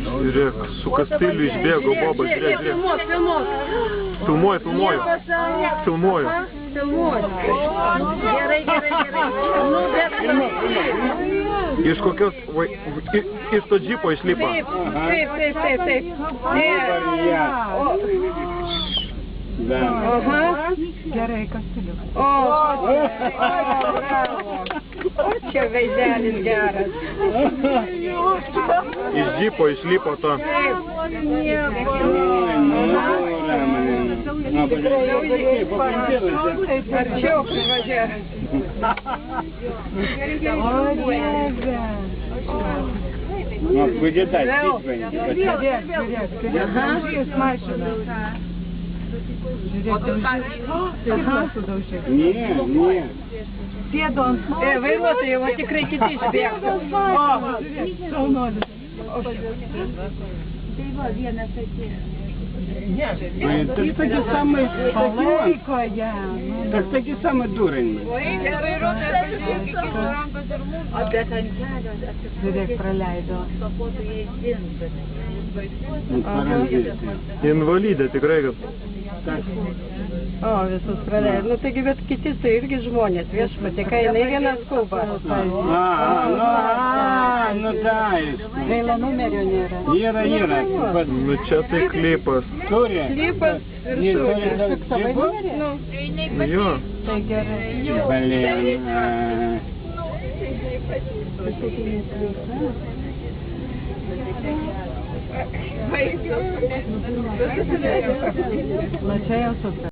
Žiūrėk, su kastiliu išbėgo Bobas, žiūrėk. Filmuoju. Filmuoju. Gerai. Iš kokios, iš to džipo išlipo. Taip. Gerai, kastiliu. O, čia veidelis geras. Iš džipo išlipo to. Arčiau privažiuoja. Выглядать, Vairuotojai, o tikrai kiti išbėgtų. Ты таки самый так таки самый дурень. Žiūrėk, praleido. Invalidė tikrai, kad... O, visus praleido. Nu, taigi, bet kiti tai irgi žmonės, viešpatė, kai jinai viena skuba. Ну да. Gaila numerio nėra. Yra. Nu čia tai klipas. Klipas ir Fiksavai numerį? Jo. Tai gerai. Блин. Na čia jau super.